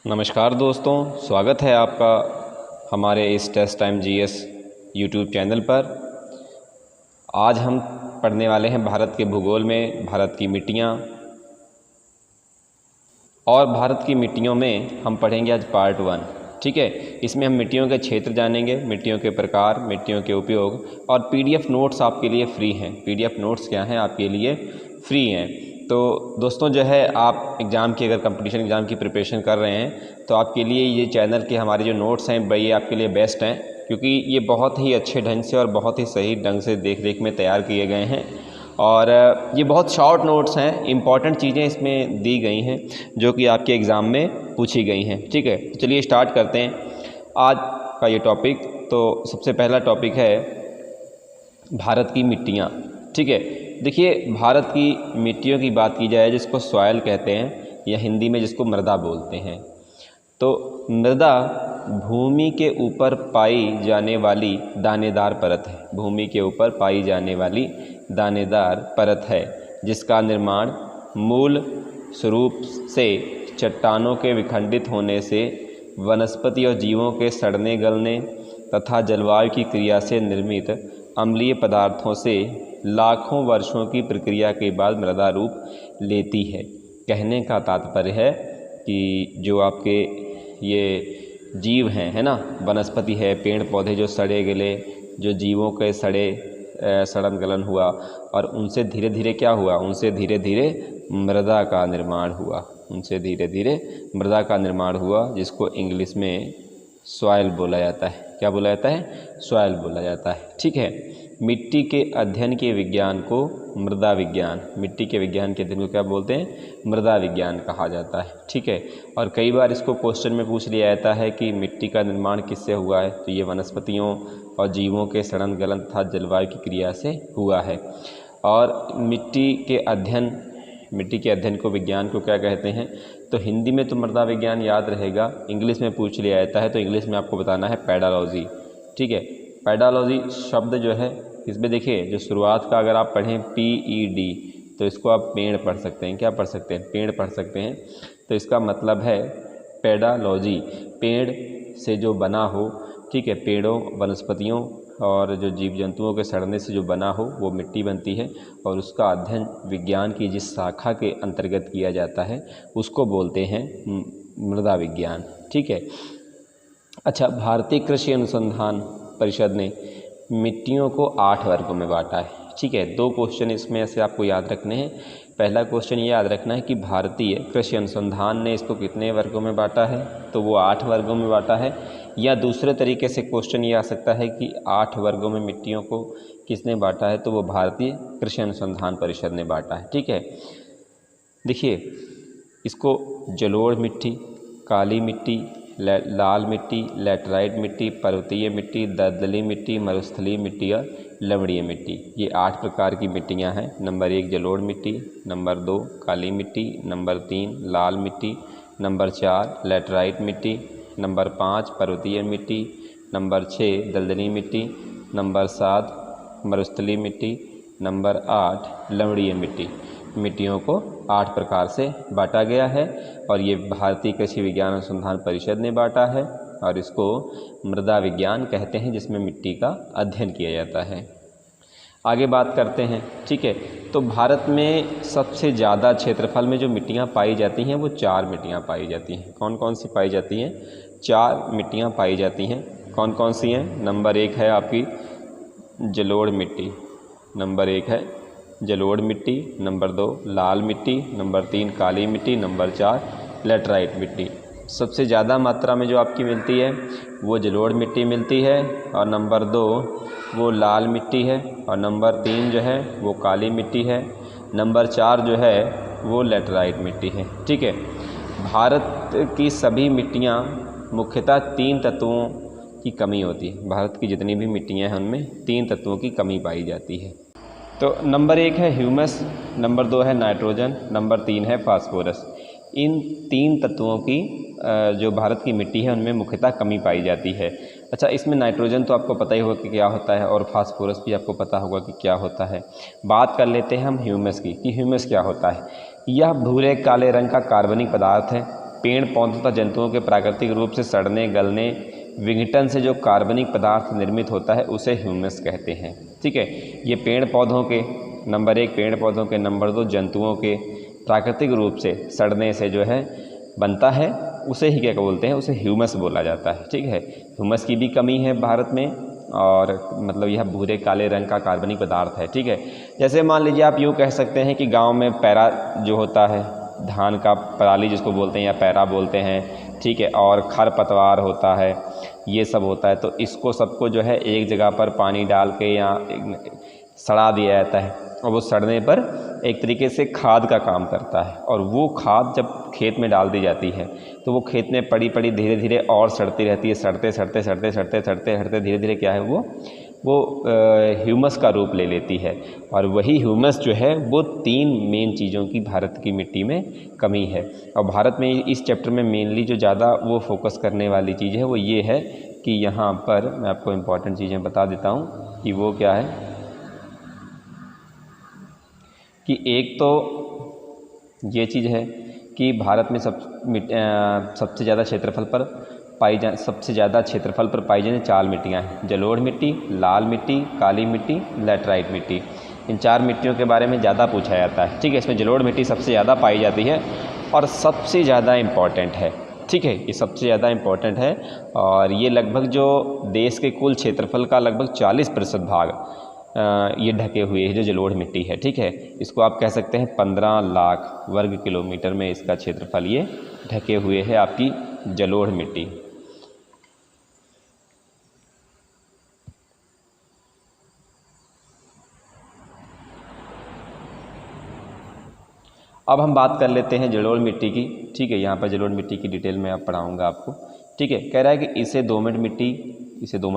नमस्कार दोस्तों, स्वागत है आपका हमारे इस test time GS YouTube channel पर। आज हम पढ़ने वाले हैं भारत के भूगोल में भारत की मिट्टियाँ, और भारत की मिट्टियों में हम पढ़ेंगे आज पार्ट 1। ठीक है, इसमें हम मिट्टियों के क्षेत्र जानेंगे, मिट्टियों के प्रकार, मिट्टियों के उपयोग, और पीडीएफ नोट्स आपके लिए फ्री हैं। पीडीएफ नोट्स क्या हैं, आपके लिए फ्री हैं। तो दोस्तों जो है, आप एग्ज़ाम की अगर कंपटीशन एग्ज़ाम की प्रिपरेशन कर रहे हैं तो आपके लिए ये चैनल के हमारे जो नोट्स हैं ये आपके लिए बेस्ट हैं, क्योंकि ये बहुत ही अच्छे ढंग से और बहुत ही सही ढंग से देख रेख में तैयार किए गए हैं, और ये बहुत शॉर्ट नोट्स हैं। इंपॉर्टेंट चीज़ें इसमें दी गई हैं जो कि आपके एग्ज़ाम में पूछी गई हैं। ठीक है, तो चलिए स्टार्ट करते हैं आज का ये टॉपिक। तो सबसे पहला टॉपिक है भारत की मिट्टियाँ। ठीक है, देखिए, भारत की मिट्टियों की बात की जाए जिसको सॉइल कहते हैं, या हिंदी में जिसको मृदा बोलते हैं, तो मृदा भूमि के ऊपर पाई जाने वाली दानेदार परत है। भूमि के ऊपर पाई जाने वाली दानेदार परत है, जिसका निर्माण मूल स्वरूप से चट्टानों के विखंडित होने से, वनस्पति और जीवों के सड़ने गलने तथा जलवायु की क्रिया से निर्मित अम्लीय पदार्थों से लाखों वर्षों की प्रक्रिया के बाद मृदा रूप लेती है। कहने का तात्पर्य है कि जो आपके ये जीव हैं, है ना, वनस्पति है, पेड़ पौधे जो सड़े गले, जो जीवों के सड़न गलन हुआ, और उनसे धीरे धीरे क्या हुआ, उनसे धीरे धीरे मृदा का निर्माण हुआ। उनसे धीरे धीरे मृदा का निर्माण हुआ, जिसको इंग्लिश में सॉइल बोला जाता है। क्या बोला जाता है? सॉइल बोला जाता है। ठीक है, मिट्टी के अध्ययन के विज्ञान को मृदा विज्ञान, मिट्टी के विज्ञान के अध्ययन को क्या बोलते हैं? मृदा विज्ञान कहा जाता है। ठीक है, और कई बार इसको क्वेश्चन में पूछ लिया जाता है कि मिट्टी का निर्माण किससे हुआ है, तो ये वनस्पतियों और जीवों के सड़न गलन तथा जलवायु की क्रिया से हुआ है। और मिट्टी के अध्ययन को विज्ञान को क्या कहते हैं? तो हिंदी में तो मृदा विज्ञान याद रहेगा, इंग्लिश में पूछ लिया जाता है तो इंग्लिश में आपको बताना है पेडालॉजी। ठीक है, पेडालॉजी शब्द जो है, इसमें देखिए जो शुरुआत का अगर आप पढ़ें PED, तो इसको आप पेड़ पढ़ सकते हैं। क्या पढ़ सकते हैं? पेड़ पढ़ सकते हैं। तो इसका मतलब है पेडालॉजी, पेड़ से जो बना हो। ठीक है, पेड़ों, वनस्पतियों और जो जीव जंतुओं के सड़ने से जो बना हो वो मिट्टी बनती है, और उसका अध्ययन विज्ञान की जिस शाखा के अंतर्गत किया जाता है उसको बोलते हैं मृदा विज्ञान। ठीक है, अच्छा, भारतीय कृषि अनुसंधान परिषद ने मिट्टियों को 8 वर्गों में बांटा है। ठीक है, 2 क्वेश्चन इसमें से आपको याद रखने हैं। पहला क्वेश्चन ये याद रखना है कि भारतीय कृषि अनुसंधान ने इसको कितने वर्गों में बांटा है, तो वो 8 वर्गों में बांटा है। या दूसरे तरीके से क्वेश्चन ये आ सकता है कि 8 वर्गों में मिट्टियों को किसने बांटा है, तो वो भारतीय कृषि अनुसंधान परिषद ने बांटा है। ठीक है, देखिए, इसको जलोढ़ मिट्टी, काली मिट्टी, लाल मिट्टी, लैटराइट मिट्टी, पर्वतीय मिट्टी, दलदली मिट्टी, मरुस्थलीय मिट्टी और लवणीय मिट्टी, ये 8 प्रकार की मिट्टियां हैं। नंबर 1 जलोढ़ मिट्टी, नंबर 2 काली मिट्टी, नंबर 3 लाल मिट्टी, नंबर 4 लैटराइट मिट्टी, नंबर 5 पर्वतीय मिट्टी, नंबर 6 दलदली मिट्टी, नंबर 7 मरुस्थलीय मिट्टी, नंबर 8 लवणीय मिट्टी। मिट्टियों को 8 प्रकार से बांटा गया है, और ये भारतीय कृषि विज्ञान अनुसंधान परिषद ने बांटा है, और इसको मृदा विज्ञान कहते हैं, जिसमें मिट्टी का अध्ययन किया जाता है। आगे बात करते हैं। ठीक है, तो भारत में सबसे ज़्यादा क्षेत्रफल में जो मिट्टियाँ पाई जाती हैं वो 4 मिट्टियाँ पाई जाती हैं। कौन कौन सी पाई जाती हैं? 4 मिट्टियाँ पाई जाती हैं। कौन कौन सी हैं? नंबर 1 है आपकी जलोढ़ मिट्टी, नंबर 1 है जलोढ़ मिट्टी, नंबर 2 लाल मिट्टी, नंबर 3 काली मिट्टी, नंबर 4 लैटराइट मिट्टी। सबसे ज़्यादा मात्रा में जो आपकी मिलती है वो जलोढ़ मिट्टी मिलती है, और नंबर 2 वो लाल मिट्टी है, और नंबर 3 जो है वो काली मिट्टी है, नंबर 4 जो है वो लैटराइट मिट्टी है। ठीक है, भारत की सभी मिट्टियाँ मुख्यतः 3 तत्वों की कमी होती है। भारत की जितनी भी मिट्टियाँ हैं उनमें 3 तत्वों की कमी पाई जाती है। तो नंबर 1 है ह्यूमस, नंबर 2 है नाइट्रोजन, नंबर 3 है फास्फोरस। इन 3 तत्वों की जो भारत की मिट्टी है उनमें मुख्यतः कमी पाई जाती है। अच्छा, इसमें नाइट्रोजन तो आपको पता ही होगा कि क्या होता है, और फास्फोरस भी आपको पता होगा कि क्या होता है। बात कर लेते हैं हम ह्यूमस की, कि ह्यूमस क्या होता है। यह भूरे काले रंग का कार्बनिक पदार्थ है पेड़ पौधों तथा जंतुओं के प्राकृतिक रूप से सड़ने, गलने, विघटन से जो कार्बनिक पदार्थ निर्मित होता है उसे ह्यूमस कहते हैं। ठीक है, ये पेड़ पौधों के, नंबर 1 पेड़ पौधों के, नंबर 2 जंतुओं के प्राकृतिक रूप से सड़ने से जो है बनता है, उसे ही क्या बोलते हैं, उसे ह्यूमस बोला जाता है। ठीक है, ह्यूमस की भी कमी है भारत में, और मतलब यह भूरे काले रंग का कार्बनिक पदार्थ है। ठीक है, जैसे मान लीजिए आप यूँ कह सकते हैं कि गांव में पैरा जो होता है, धान का पराली जिसको बोलते हैं या पैरा बोलते हैं, ठीक है, और खरपतवार होता है, ये सब होता है, तो इसको सबको जो है एक जगह पर पानी डाल के या सड़ा दिया जाता है, और वो सड़ने पर एक तरीके से खाद का काम करता है, और वो खाद जब खेत में डाल दी जाती है तो वो खेत में पड़ी पड़ी धीरे धीरे और सड़ती रहती है, सड़ते सड़ते सड़ते सड़ते सड़ते सड़ते धीरे धीरे क्या है वो ह्यूमस का रूप ले लेती है। और वही ह्यूमस जो है वो 3 मेन चीज़ों की भारत की मिट्टी में कमी है। और भारत में इस चैप्टर में मेनली जो ज़्यादा वो फोकस करने वाली चीज़ है वो ये है कि यहाँ पर मैं आपको इम्पॉर्टेंट चीज़ें बता देता हूँ कि वो क्या है, कि एक तो ये चीज़ है कि भारत में सबसे ज़्यादा क्षेत्रफल पर सबसे ज़्यादा क्षेत्रफल पर पाई जाने 4 मिट्टियाँ हैं, जलोढ़ मिट्टी, लाल मिट्टी, काली मिट्टी, लैटराइट मिट्टी। इन 4 मिट्टियों के बारे में ज़्यादा पूछा जाता है। ठीक है, इसमें जलोढ़ मिट्टी सबसे ज़्यादा पाई जाती है और सबसे ज़्यादा इम्पॉर्टेंट है। ठीक है, ये सबसे ज़्यादा इम्पॉर्टेंट है, और ये लगभग जो देश के कुल क्षेत्रफल का लगभग 40% भाग ये ढके हुए है जो जलोढ़ मिट्टी है। ठीक है, इसको आप कह सकते हैं 15 लाख वर्ग किलोमीटर में इसका क्षेत्रफल ये ढके हुए है आपकी जलोढ़ मिट्टी। अब हम बात कर लेते हैं जलोढ़ मिट्टी की। ठीक है, यहाँ पर जलोढ़ मिट्टी की डिटेल में आप पढ़ाऊँगा आपको। ठीक है, कह रहा है कि इसे दोमट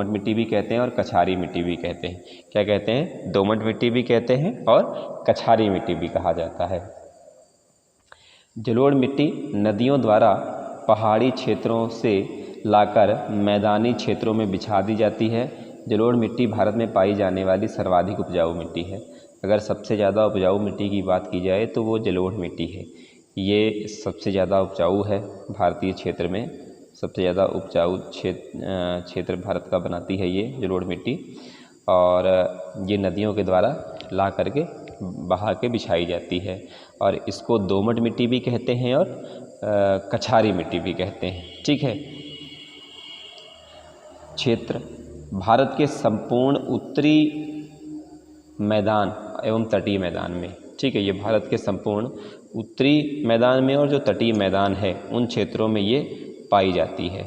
मिट्टी भी कहते हैं और कछारी मिट्टी भी कहते हैं। क्या कहते हैं? दोमट मिट्टी भी कहते हैं और कछारी मिट्टी भी कहा जाता है। जलोढ़ मिट्टी नदियों द्वारा पहाड़ी क्षेत्रों से लाकर मैदानी क्षेत्रों में बिछा दी जाती है। जलोढ़ मिट्टी भारत में पाई जाने वाली सर्वाधिक उपजाऊ मिट्टी है। अगर सबसे ज़्यादा उपजाऊ मिट्टी की बात की जाए तो वो जलोढ़ मिट्टी है। ये सबसे ज़्यादा उपजाऊ है भारतीय क्षेत्र में, सबसे ज़्यादा उपजाऊ क्षेत्र भारत का बनाती है ये जलोढ़ मिट्टी, और ये नदियों के द्वारा ला करके बहा के बिछाई जाती है। और इसको दोमट मिट्टी भी कहते हैं और कछारी मिट्टी भी कहते हैं। ठीक है, क्षेत्र भारत के संपूर्ण उत्तरी मैदान एवं तटीय मैदान में। ठीक है, ये भारत के संपूर्ण उत्तरी मैदान में और जो तटीय मैदान है उन क्षेत्रों में ये पाई जाती है।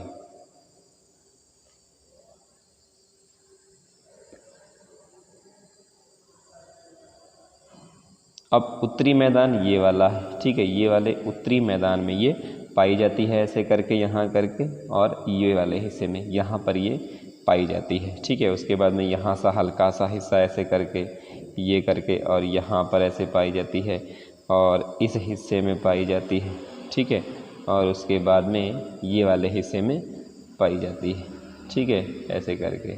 अब उत्तरी मैदान ये वाला है। ठीक है, ये वाले उत्तरी मैदान में ये पाई जाती है, ऐसे करके यहाँ करके, और ये वाले हिस्से में यहाँ पर ये पाई जाती है। ठीक है, उसके बाद में यहाँ सा हल्का सा हिस्सा ऐसे करके, ये करके, और यहाँ पर ऐसे पाई जाती है, और इस हिस्से में पाई जाती है। ठीक है, और उसके बाद में ये वाले हिस्से में पाई जाती है। ठीक है, ऐसे करके,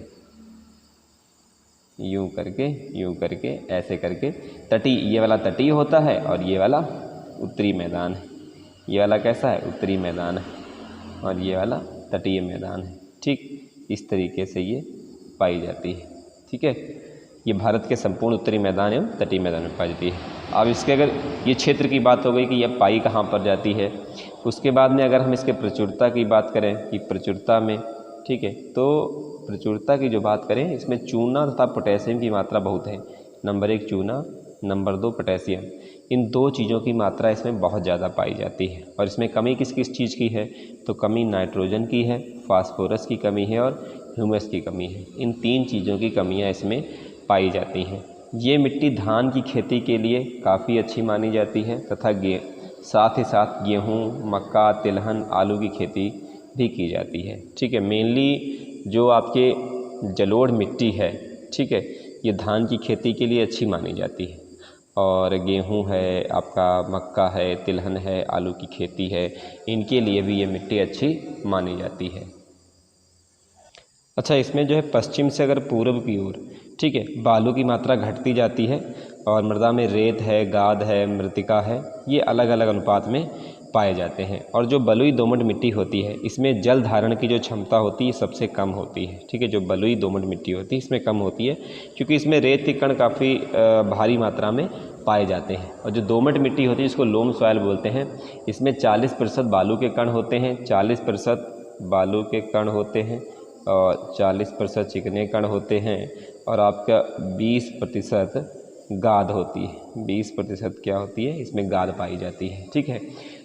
यूँ करके ऐसे करके तटीय, ये वाला तटीय होता है और ये वाला उत्तरी मैदान है। ये वाला कैसा है? उत्तरी मैदान है, और ये वाला तटीय मैदान है। ठीक, इस तरीके से ये पाई जाती है। ठीक है, ये भारत के संपूर्ण उत्तरी मैदान एवं तटीय मैदान में पाई जाती है। अब इसके अगर ये क्षेत्र की बात हो गई कि यह पाई कहाँ पर जाती है, उसके बाद में अगर हम इसके प्रचुरता की बात करें कि प्रचुरता में, ठीक है, तो प्रचुरता की जो बात करें, इसमें चूना तथा पोटेशियम की मात्रा बहुत है। नंबर 1 चूना, नंबर 2 पोटेशियम, इन 2 चीज़ों की मात्रा इसमें बहुत ज़्यादा पाई जाती है। और इसमें कमी किस किस चीज़ की है? तो कमी नाइट्रोजन की है, फास्फोरस की कमी है और ह्यूमस की कमी है। इन 3 चीज़ों की कमियाँ इसमें पाई जाती हैं। ये मिट्टी धान की खेती के लिए काफ़ी अच्छी मानी जाती है तथा साथ ही साथ गेहूँ, मक्का, तिलहन, आलू की खेती भी की जाती है। ठीक है, मेनली जो आपके जलोढ़ मिट्टी है, ठीक है, ये धान की खेती के लिए अच्छी मानी जाती है, और गेहूँ है, आपका मक्का है, तिलहन है, आलू की खेती है, इनके लिए भी ये मिट्टी अच्छी मानी जाती है। अच्छा, इसमें जो है पश्चिम से अगर पूर्व की ओर, ठीक है, बालू की मात्रा घटती जाती है और मृदा में रेत है, गाद है, मृतिका है, ये अलग अलग अनुपात में पाए जाते हैं। और जो बलुई दोमट मिट्टी होती है इसमें जल धारण की जो क्षमता होती है सबसे कम होती है। ठीक है, जो बलुई दोमट मिट्टी होती है इसमें कम होती है क्योंकि इसमें रेत के कण काफ़ी भारी मात्रा में पाए जाते हैं। और जो दोमट मिट्टी होती है इसको लोम सॉइल बोलते हैं, इसमें 40% बालू के कण होते हैं, 40% बालू के कण होते हैं और 40% चिकने कण होते हैं और आपका 20% गाद होती है। 20% क्या होती है, इसमें गाद पाई जाती है। ठीक है,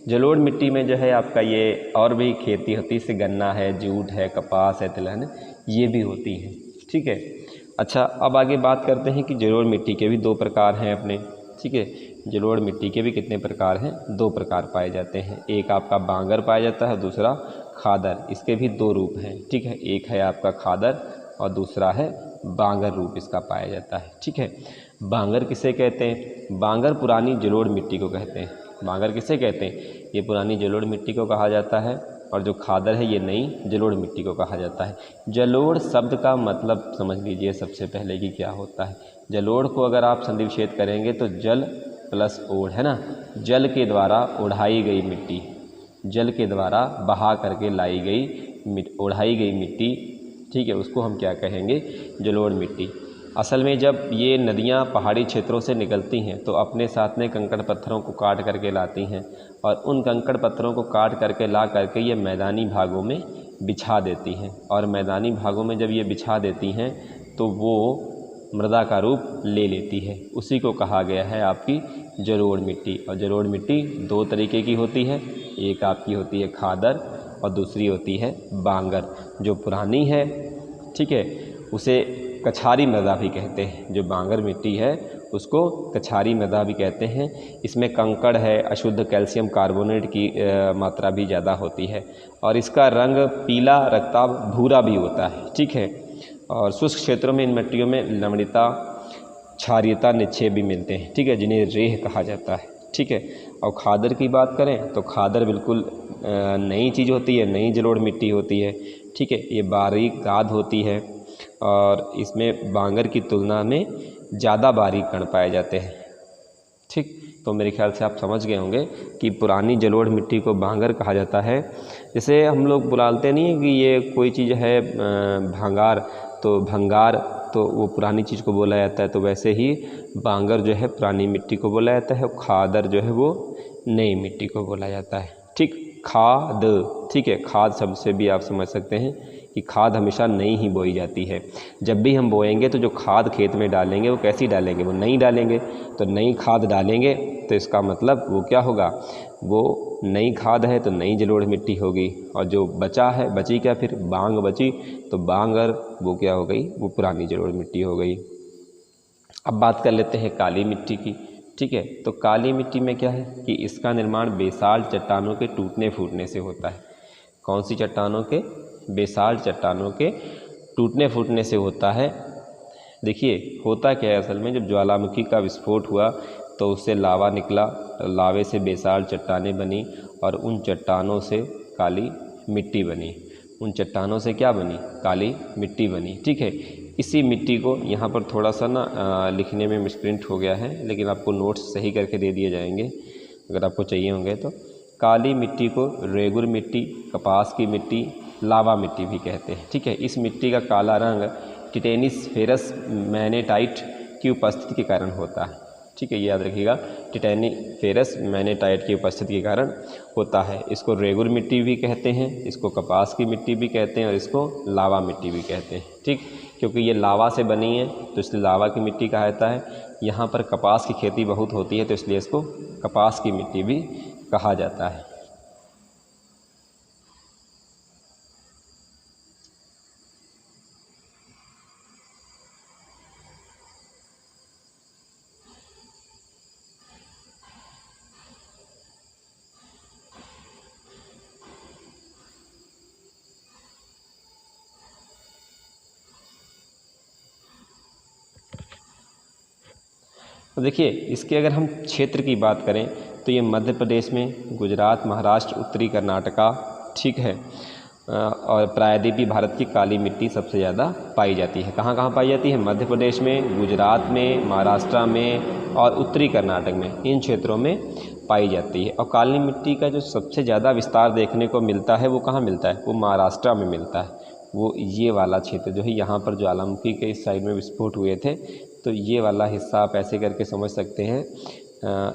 जलोढ़ मिट्टी में जो है आपका ये और भी खेती होती है, इससे गन्ना है, जूट है, कपास है, तिलहन ये भी होती है। ठीक है, अच्छा अब आगे बात करते हैं कि जलोढ़ मिट्टी के भी 2 प्रकार हैं अपने। ठीक है, जलोढ़ मिट्टी के भी कितने प्रकार हैं, 2 प्रकार पाए जाते हैं। एक आपका बांगर पाया जाता है, दूसरा खादर। इसके भी 2 रूप हैं। ठीक है, एक है आपका खादर और दूसरा है बांगर रूप इसका पाया जाता है। ठीक है, बांगर किसे कहते हैं, बांगर पुरानी जलोढ़ मिट्टी को कहते हैं। बांगर किसे कहते हैं, ये पुरानी जलोढ़ मिट्टी को कहा जाता है और जो खादर है ये नई जलोढ़ मिट्टी को कहा जाता है। जलोढ़ शब्द का मतलब समझ लीजिए सबसे पहले कि क्या होता है। जलोढ़ को अगर आप संधि विच्छेद करेंगे तो जल प्लस ओढ़ है ना, जल के द्वारा ओढ़ाई गई मिट्टी, जल के द्वारा बहा करके लाई गई ओढ़ाई गई मिट्टी। ठीक है, उसको हम क्या कहेंगे, जलोढ़ मिट्टी। असल में जब ये नदियाँ पहाड़ी क्षेत्रों से निकलती हैं तो अपने साथ में कंकड़ पत्थरों को काट करके लाती हैं और उन कंकड़ पत्थरों को काट करके ला करके ये मैदानी भागों में बिछा देती हैं और मैदानी भागों में जब ये बिछा देती हैं तो वो मृदा का रूप ले लेती है। उसी को कहा गया है आपकी जलोढ़ मिट्टी। और जलोढ़ मिट्टी 2 तरीके की होती है, एक आपकी होती है खादर और दूसरी होती है बांगर। जो पुरानी है, ठीक है, उसे कछारी मृदा भी कहते हैं। जो बांगर मिट्टी है उसको कछारी मृदा भी कहते हैं। इसमें कंकड़ है, अशुद्ध कैल्शियम कार्बोनेट की मात्रा भी ज़्यादा होती है और इसका रंग पीला, रक्ताभ, भूरा भी होता है। ठीक है, और शुष्क क्षेत्रों में इन मिट्टियों में लवणता, क्षारीयता, निक्षेप भी मिलते हैं। ठीक है, जिन्हें रेह कहा जाता है। ठीक है, और खादर की बात करें तो खादर बिल्कुल नई चीज़ होती है, नई जलोढ़ मिट्टी होती है। ठीक है, ये बारीक गाद होती है और इसमें बांगर की तुलना में ज़्यादा बारीक कण पाए जाते हैं। ठीक, तो मेरे ख्याल से आप समझ गए होंगे कि पुरानी जलोढ़ मिट्टी को बांगर कहा जाता है। जैसे हम लोग बुलाते नहीं हैं कि ये कोई चीज़ है भांगार, तो भंगार तो वो पुरानी चीज़ को बोला जाता है, तो वैसे ही बांगर जो है पुरानी मिट्टी को बोला जाता है और खादर जो है वो नई मिट्टी को बोला जाता है। ठीक, खाद, ठीक है, खाद शब्द से भी आप समझ सकते हैं कि खाद हमेशा नई ही बोई जाती है। जब भी हम बोएंगे तो जो खाद खेत में डालेंगे वो कैसी डालेंगे, वो नई डालेंगे। तो नई खाद डालेंगे तो इसका मतलब वो क्या होगा, वो नई खाद है तो नई जलोढ़ मिट्टी होगी। और जो बचा है, बची क्या, फिर बांग बची, तो बांगर वो क्या हो गई, वो पुरानी जलोढ़ मिट्टी हो गई। अब बात कर लेते हैं काली मिट्टी की। ठीक है, तो काली मिट्टी में क्या है कि इसका निर्माण बेसाल्ट चट्टानों के टूटने फूटने से होता है। कौन सी चट्टानों के, बेसाल्ट चट्टानों के टूटने फूटने से होता है। देखिए होता क्या है, असल में जब ज्वालामुखी का विस्फोट हुआ तो उससे लावा निकला, लावे से बेसाल्ट चट्टानें बनी और उन चट्टानों से काली मिट्टी बनी। उन चट्टानों से क्या बनी, काली मिट्टी बनी। ठीक है, इसी मिट्टी को यहाँ पर थोड़ा सा ना लिखने में मिसप्रिंट हो गया है, लेकिन आपको नोट्स सही करके दे दिए जाएंगे अगर आपको चाहिए होंगे तो। काली मिट्टी को रेगुर मिट्टी, कपास की मिट्टी, लावा मिट्टी भी कहते हैं। ठीक है, इस मिट्टी का काला रंग टिटेनिस फेरस मैग्नेटाइट की उपस्थिति के कारण होता है। ठीक है, ये याद रखिएगा, टिटेनी फेरस मैग्नेटाइट की उपस्थिति के कारण होता है। इसको रेगुर मिट्टी भी कहते हैं, इसको कपास की मिट्टी भी कहते हैं और इसको लावा मिट्टी भी कहते हैं। ठीक, क्योंकि ये लावा से बनी है तो इसलिए लावा की मिट्टी कहा जाता है। यहाँ पर कपास की खेती बहुत होती है तो इसलिए इसको कपास की मिट्टी भी कहा जाता है। तो देखिए, इसके अगर हम क्षेत्र की बात करें तो ये मध्य प्रदेश में, गुजरात, महाराष्ट्र, उत्तरी कर्नाटका, ठीक है, और प्रायद्वीपीय भारत की काली मिट्टी सबसे ज़्यादा पाई जाती है। कहाँ कहाँ पाई जाती है, मध्य प्रदेश में, गुजरात में, महाराष्ट्र में और उत्तरी कर्नाटक में, इन क्षेत्रों में पाई जाती है। और काली मिट्टी का जो सबसे ज़्यादा विस्तार देखने को मिलता है वो कहाँ मिलता है, वो महाराष्ट्र में मिलता है। वो ये वाला क्षेत्र जो है, यहाँ पर ज्वालामुखी के इस साइड में विस्फोट हुए थे, तो ये वाला हिस्सा आप ऐसे करके समझ सकते हैं,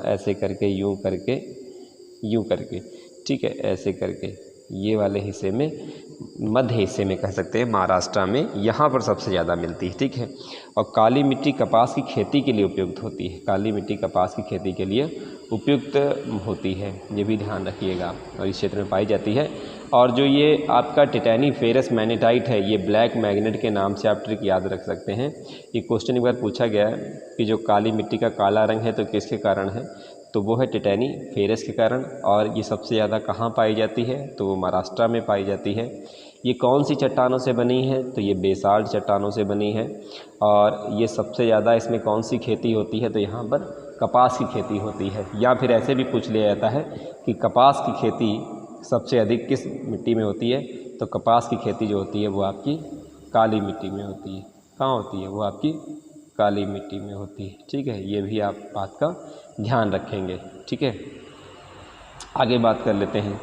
ऐसे करके, यूँ करके, यूँ करके, ठीक है, ऐसे करके, ये वाले हिस्से में, मध्य हिस्से में कह सकते हैं महाराष्ट्र में, यहाँ पर सबसे ज़्यादा मिलती है। ठीक है। और काली मिट्टी कपास की खेती के लिए उपयुक्त होती है। काली मिट्टी कपास की खेती के लिए उपयुक्त होती है, ये भी ध्यान रखिएगा, और इस क्षेत्र में पाई जाती है। और जो ये आपका टिटैनी फेरस मैग्नेटाइट है, ये ब्लैक मैग्नेट के नाम से आप ट्रिक याद रख सकते हैं। ये क्वेश्चन एक बार पूछा गया है कि जो काली मिट्टी का काला रंग है तो किसके कारण है, तो वो है टिटैनी फेरस के कारण। और ये सबसे ज़्यादा कहाँ पाई जाती है, तो वो महाराष्ट्र में पाई जाती है। ये कौन सी चट्टानों से बनी है, तो ये बेसाल्ट चट्टानों से बनी है। और ये सबसे ज़्यादा इसमें कौन सी खेती होती है, तो यहाँ पर कपास की खेती होती है। या फिर ऐसे भी पूछ लिया जाता है कि कपास की खेती सबसे अधिक किस मिट्टी में होती है, तो कपास की खेती जो होती है वो आपकी काली मिट्टी में होती है। कहाँ होती है, वो आपकी काली मिट्टी में होती है। ठीक है, ये भी आप बात का ध्यान रखेंगे। ठीक है, आगे बात कर लेते हैं।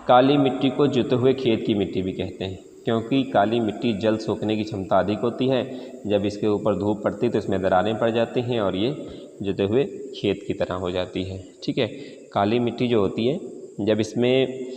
काली मिट्टी को जुते हुए खेत की मिट्टी भी कहते हैं, क्योंकि काली मिट्टी जल सोखने की क्षमता अधिक होती है। जब इसके ऊपर धूप पड़ती है तो इसमें दरारें पड़ जाती हैं और ये जुते हुए खेत की तरह हो जाती है। ठीक है, काली मिट्टी जो होती है, जब इसमें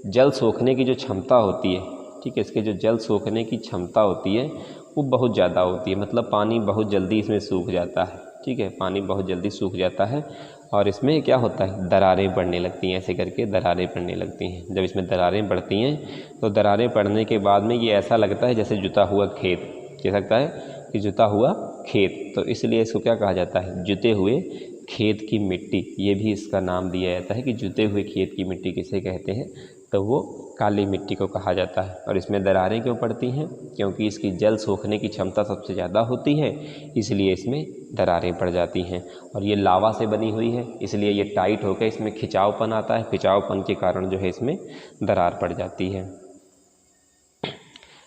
जल सोखने की जो क्षमता होती है, ठीक है, इसके जो जल सोखने की क्षमता होती है वो बहुत ज़्यादा होती है, मतलब पानी बहुत जल्दी इसमें सूख जाता है। ठीक है, पानी बहुत जल्दी सूख जाता है और इसमें क्या होता है, दरारें पड़ने लगती हैं, ऐसे करके दरारें पड़ने लगती हैं। जब इसमें दरारें पड़ती हैं तो दरारें पड़ने के बाद में ये ऐसा लगता है जैसे जुता हुआ खेत, क्या लगता है कि जुता हुआ खेत, तो इसलिए इसको क्या कहा जाता है, जुते हुए खेत की मिट्टी। ये भी इसका नाम दिया जाता है कि जुते हुए खेत की मिट्टी किसे कहते हैं, तो वो काली मिट्टी को कहा जाता है। और इसमें दरारें क्यों पड़ती हैं, क्योंकि इसकी जल सोखने की क्षमता सबसे ज़्यादा होती है, इसलिए इसमें दरारें पड़ जाती हैं। और ये लावा से बनी हुई है, इसलिए ये टाइट होकर इसमें खिंचावपन आता है, खिंचावपन के कारण जो है इसमें दरार पड़ जाती है।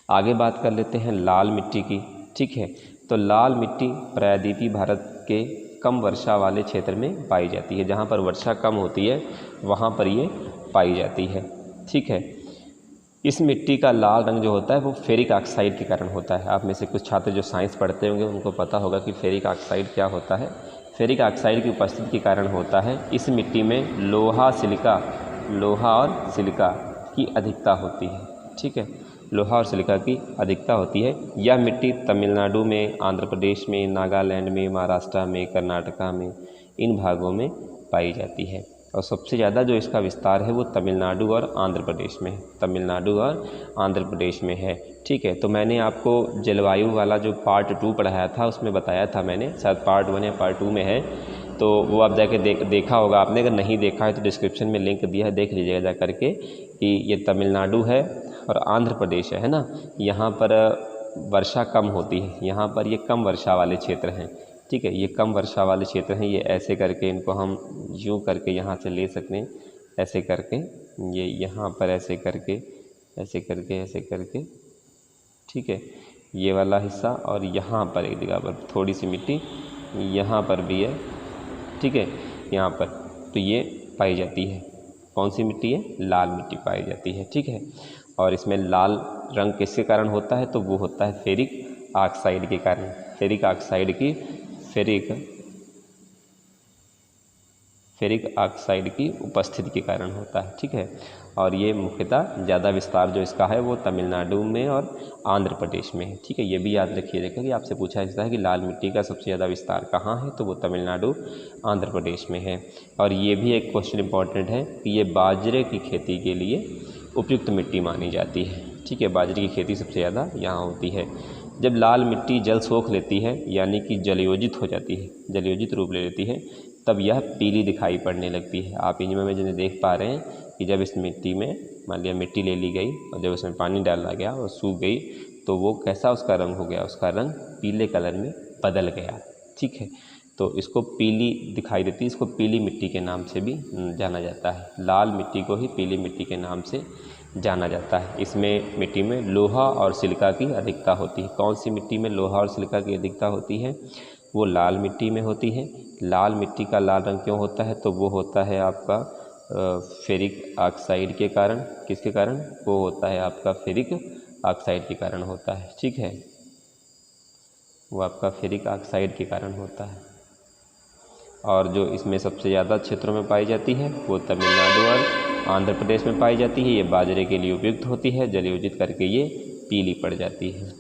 आगे बात कर लेते हैं लाल मिट्टी की। ठीक है, तो लाल मिट्टी प्रायद्वीपीय भारत के कम वर्षा वाले क्षेत्र में पाई जाती है। जहाँ पर वर्षा कम होती है वहाँ पर ये पाई जाती है। ठीक है, इस मिट्टी का लाल रंग जो होता है वो फेरिक ऑक्साइड के कारण होता है। आप में से कुछ छात्र जो साइंस पढ़ते होंगे उनको पता होगा कि फेरिक ऑक्साइड क्या होता है। फेरिक ऑक्साइड की उपस्थिति के कारण होता है। इस मिट्टी में लोहा और सिलिका की अधिकता होती है। ठीक है, लोहा और सिलिका की अधिकता होती है। यह मिट्टी तमिलनाडु में, आंध्र प्रदेश में, नागालैंड में, महाराष्ट्र में, कर्नाटका में, इन भागों में पाई जाती है। और सबसे ज़्यादा जो इसका विस्तार है वो तमिलनाडु और आंध्र प्रदेश में है, तमिलनाडु और आंध्र प्रदेश में है। ठीक है, तो मैंने आपको जलवायु वाला जो पार्ट 2 पढ़ाया था उसमें बताया था मैंने, शायद पार्ट 1 या पार्ट 2 में है, तो वो आप जाके देखा होगा आपने। अगर नहीं देखा है तो डिस्क्रिप्शन में लिंक दिया है, देख लीजिएगा जा करके कि ये तमिलनाडु है और आंध्र प्रदेश है ना, यहाँ पर वर्षा कम होती है, यहाँ पर ये कम वर्षा वाले क्षेत्र हैं। ठीक है, ये कम वर्षा वाले क्षेत्र हैं। ये ऐसे करके इनको हम यूँ करके यहाँ से ले सकते हैं, ऐसे करके, ये यहाँ पर ऐसे करके, ऐसे करके, ऐसे करके, ठीक है, ये वाला हिस्सा, और यहाँ पर एक जगह पर थोड़ी सी मिट्टी यहाँ पर भी है। ठीक है, यहाँ पर तो ये पाई जाती है। कौन सी मिट्टी है, लाल मिट्टी पाई जाती है। ठीक है, और इसमें लाल रंग किसके कारण होता है, तो वो होता है फेरिक ऑक्साइड के कारण, फेरिक ऑक्साइड की फेरिक ऑक्साइड की उपस्थिति के कारण होता है। ठीक है, और ये मुख्यतः ज़्यादा विस्तार जो इसका है वो तमिलनाडु में और आंध्र प्रदेश में है। ठीक है, ये भी याद रखिएगा कि आपसे पूछा जाता है कि लाल मिट्टी का सबसे ज़्यादा विस्तार कहाँ है, तो वो तमिलनाडु, आंध्र प्रदेश में है। और ये भी एक क्वेश्चन इंपॉर्टेंट है कि ये बाजरे की खेती के लिए उपयुक्त मिट्टी मानी जाती है। ठीक है, बाजरे की खेती सबसे ज़्यादा यहाँ होती है। जब लाल मिट्टी जल सोख लेती है, यानी कि जलयोजित हो जाती है, जलयोजित रूप ले लेती है, तब यह पीली दिखाई पड़ने लगती है। आप इनमें में जिन्हें देख पा रहे हैं कि जब इस मिट्टी में मान लिया मिट्टी ले ली गई और जब उसमें पानी डाला गया और सूख गई, तो वो कैसा उसका रंग हो गया, उसका रंग पीले कलर में बदल गया। ठीक है, तो इसको पीली दिखाई देती है, इसको पीली मिट्टी के नाम से भी जाना जाता है। लाल मिट्टी को ही पीली मिट्टी के नाम से जाना जाता है। इसमें मिट्टी में लोहा और सिलिका की अधिकता होती है। कौन सी मिट्टी में लोहा और सिलिका की अधिकता होती है, वो लाल मिट्टी में होती है। लाल मिट्टी का लाल रंग क्यों होता है? तो वो होता है आपका फेरिक ऑक्साइड के कारण। किसके कारण? वो होता है आपका फेरिक ऑक्साइड के कारण होता है। ठीक है, वो आपका फेरिक ऑक्साइड के कारण होता है। और जो इसमें सबसे ज़्यादा क्षेत्रों में पाई जाती है वो तमिलनाडु और आंध्र प्रदेश में पाई जाती है। ये बाजरे के लिए उपयुक्त होती है, जलयोजित करके ये पीली पड़ जाती है।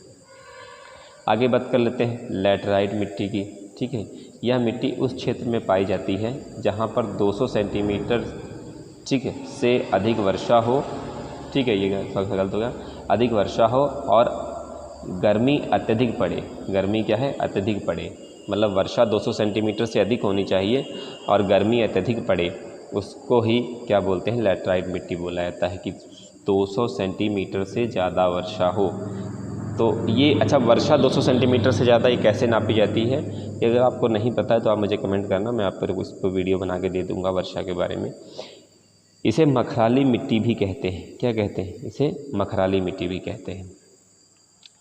आगे बात कर लेते हैं लैटराइट मिट्टी की। ठीक है, यह मिट्टी उस क्षेत्र में पाई जाती है जहाँ पर 200 सेंटीमीटर, ठीक है, से अधिक वर्षा हो। ठीक है, ये गलत हो गया, अधिक वर्षा हो और गर्मी अत्यधिक पड़े। गर्मी क्या है? अत्यधिक पड़े, मतलब वर्षा 200 सेंटीमीटर से अधिक होनी चाहिए और गर्मी अत्यधिक पड़े, उसको ही क्या बोलते हैं? लैटराइट मिट्टी बोला जाता है कि 200 सेंटीमीटर से ज़्यादा वर्षा हो। तो ये अच्छा, वर्षा 200 सेंटीमीटर से ज़्यादा ये कैसे नापी जाती है? ये अगर आपको नहीं पता है तो आप मुझे कमेंट करना, मैं आप पर उस पर वीडियो बना के दे दूँगा वर्षा के बारे में। इसे मखराली मिट्टी भी कहते हैं। क्या कहते हैं? इसे मखराली मिट्टी भी कहते हैं।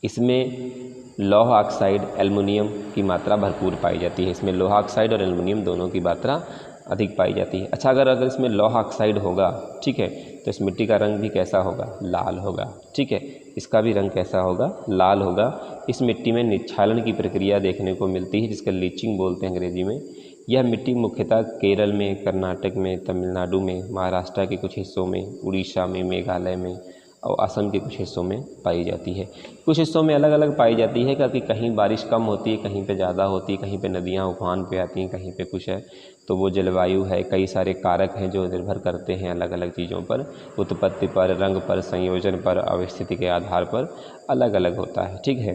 इसमें लौह ऑक्साइड, एल्युमिनियम की मात्रा भरपूर पाई जाती है। इसमें लोहा ऑक्साइड और एल्युमिनियम दोनों की मात्रा अधिक पाई जाती है। अच्छा, अगर इसमें लोहा ऑक्साइड होगा, ठीक है, तो इस मिट्टी का रंग भी कैसा होगा? लाल होगा। ठीक है, इसका भी रंग कैसा होगा? लाल होगा। इस मिट्टी में निक्षालन की प्रक्रिया देखने को मिलती है, जिसका लीचिंग बोलते हैं अंग्रेजी में। यह मिट्टी मुख्यतः केरल में, कर्नाटक में, तमिलनाडु में, महाराष्ट्र के कुछ हिस्सों में, उड़ीसा में, मेघालय में और असम के कुछ हिस्सों में पाई जाती है। कुछ हिस्सों में अलग अलग पाई जाती है, क्योंकि कहीं बारिश कम होती है, कहीं पे ज़्यादा होती है, कहीं पे नदियाँ उफान पे आती हैं, कहीं पे कुछ है। तो वो जलवायु है, कई सारे कारक हैं जो निर्भर करते हैं अलग अलग चीज़ों पर, उत्पत्ति पर, रंग पर, संयोजन पर, अवस्थिति के आधार पर अलग अलग होता है। ठीक है,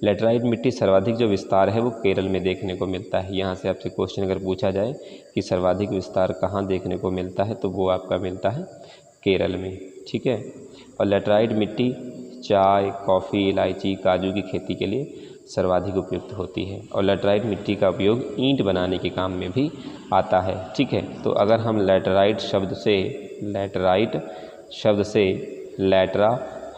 लैटराइट मिट्टी सर्वाधिक जो विस्तार है वो केरल में देखने को मिलता है। यहाँ से आपसे क्वेश्चन अगर पूछा जाए कि सर्वाधिक विस्तार कहाँ देखने को मिलता है, तो वो आपका मिलता है केरल में। ठीक है, और लैटराइट मिट्टी चाय, कॉफ़ी, इलायची, काजू की खेती के लिए सर्वाधिक उपयुक्त होती है। और लैटराइट मिट्टी का उपयोग ईंट बनाने के काम में भी आता है। ठीक है, तो अगर हम लैटराइट शब्द से लैटरा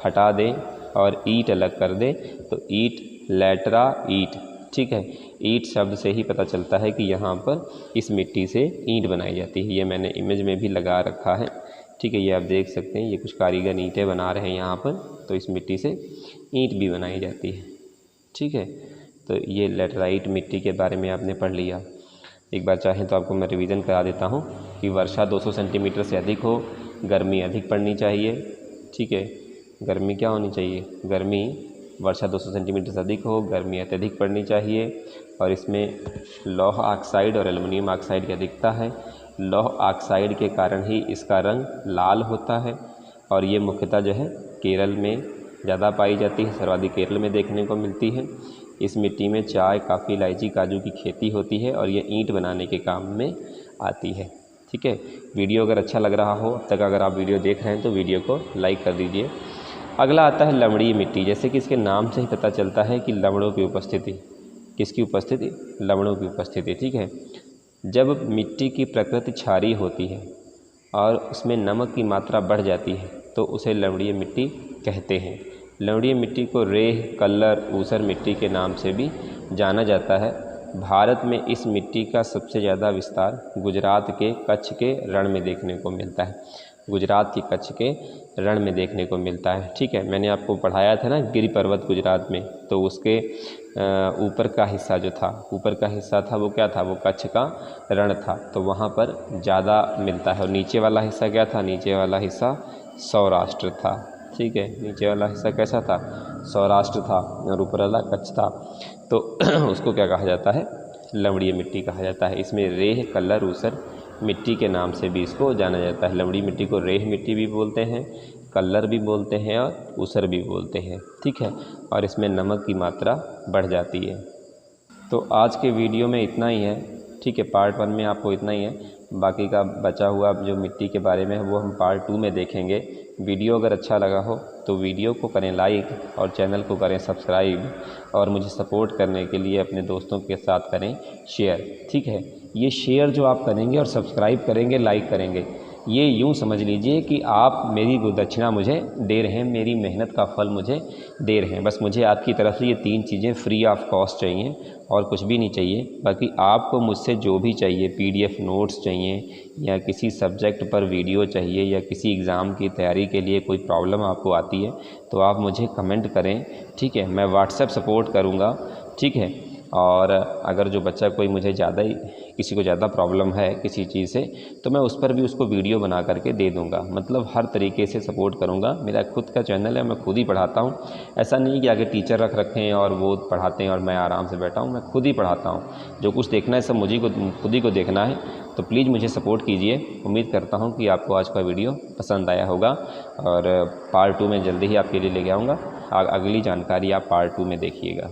हटा दें और ईंट अलग कर दें तो ईंट, लैटरा, ईंट। ठीक है, ईंट शब्द से ही पता चलता है कि यहाँ पर इस मिट्टी से ईंट बनाई जाती है। ये मैंने इमेज में भी लगा रखा है। ठीक है, ये आप देख सकते हैं, ये कुछ कारीगर ईंटें बना रहे हैं यहाँ पर, तो इस मिट्टी से ईंट भी बनाई जाती है। ठीक है, तो ये लैटराइट मिट्टी के बारे में आपने पढ़ लिया। एक बार चाहें तो आपको मैं रिवीजन करा देता हूँ कि वर्षा 200 सेंटीमीटर से अधिक हो, गर्मी अधिक पड़नी चाहिए। ठीक है, गर्मी क्या होनी चाहिए? गर्मी, वर्षा 200 सेंटीमीटर से अधिक हो, गर्मी अत्यधिक पड़नी चाहिए। और इसमें लौह ऑक्साइड और एल्युमिनियम ऑक्साइड की अधिकता है। लौह ऑक्साइड के कारण ही इसका रंग लाल होता है और ये मुख्यतः जो है केरल में ज़्यादा पाई जाती है, सर्वाधिक केरल में देखने को मिलती है। इस मिट्टी में चाय, कॉफ़ी, इलायची, काजू की खेती होती है और ये ईंट बनाने के काम में आती है। ठीक है, वीडियो अगर अच्छा लग रहा हो, अब तक अगर आप वीडियो देख रहे हैं तो वीडियो को लाइक कर दीजिए। अगला आता है लवणीय मिट्टी। जैसे कि इसके नाम से ही पता चलता है कि लवणों की उपस्थिति। किसकी उपस्थिति? लवणों की उपस्थिति। ठीक है, जब मिट्टी की प्रकृति क्षारीय होती है और उसमें नमक की मात्रा बढ़ जाती है तो उसे लवणीय मिट्टी कहते हैं। लवणीय मिट्टी को रेह, कल्लर, ऊसर मिट्टी के नाम से भी जाना जाता है। भारत में इस मिट्टी का सबसे ज़्यादा विस्तार गुजरात के कच्छ के रण में देखने को मिलता है। गुजरात के कच्छ के रण में देखने को मिलता है। ठीक है, मैंने आपको पढ़ाया था ना गिरि पर्वत गुजरात में, तो उसके ऊपर का हिस्सा जो था, ऊपर का हिस्सा था वो क्या था? वो कच्छ का रण था, तो वहाँ पर ज़्यादा मिलता है। और नीचे वाला हिस्सा क्या था? नीचे वाला हिस्सा सौराष्ट्र था। ठीक है, नीचे वाला हिस्सा कैसा था? सौराष्ट्र था और ऊपर वाला कच्छ था। तो उसको क्या कहा जाता है? लवणीय मिट्टी कहा जाता है। इसमें रेह, कल्लर, ऊसर मिट्टी के नाम से भी इसको जाना जाता है। लवणीय मिट्टी को रेह मिट्टी भी बोलते हैं, कल्लर भी बोलते हैं और ऊसर भी बोलते हैं। ठीक है, और इसमें नमक की मात्रा बढ़ जाती है। तो आज के वीडियो में इतना ही है। ठीक है, पार्ट 1 में आपको इतना ही है। बाकी का बचा हुआ जो मिट्टी के बारे में है वो हम पार्ट 2 में देखेंगे। वीडियो अगर अच्छा लगा हो तो वीडियो को करें लाइक और चैनल को करें सब्सक्राइब और मुझे सपोर्ट करने के लिए अपने दोस्तों के साथ करें शेयर। ठीक है, ये शेयर जो आप करेंगे और सब्सक्राइब करेंगे, लाइक करेंगे, ये यूँ समझ लीजिए कि आप मेरी गुदक्षिणा मुझे दे रहे हैं, मेरी मेहनत का फल मुझे दे रहे हैं। बस मुझे आपकी तरफ से ये 3 चीज़ें फ्री ऑफ कॉस्ट चाहिए और कुछ भी नहीं चाहिए। बाकी आपको मुझसे जो भी चाहिए, PDF नोट्स चाहिए या किसी सब्जेक्ट पर वीडियो चाहिए या किसी एग्ज़ाम की तैयारी के लिए कोई प्रॉब्लम आपको आती है तो आप मुझे कमेंट करें, ठीक है। मैं व्हाट्सएप सपोर्ट करूँगा, ठीक है। और अगर जो बच्चा कोई मुझे ज़्यादा ही किसी को ज़्यादा प्रॉब्लम है किसी चीज़ से तो मैं उस पर भी उसको वीडियो बना करके दे दूँगा। मतलब हर तरीके से सपोर्ट करूँगा। मेरा खुद का चैनल है, मैं खुद ही पढ़ाता हूँ। ऐसा नहीं कि आगे टीचर रख रखे हैं और वो पढ़ाते हैं और मैं आराम से बैठा हूँ। मैं खुद ही पढ़ाता हूँ। जो कुछ देखना है सब मुझे को खुद ही को देखना है। तो प्लीज़ मुझे सपोर्ट कीजिए। उम्मीद करता हूँ कि आपको आज का वीडियो पसंद आया होगा और पार्ट 2 में जल्दी ही आपके लिए लेके आऊँगा। अगली जानकारी आप पार्ट 2 में देखिएगा।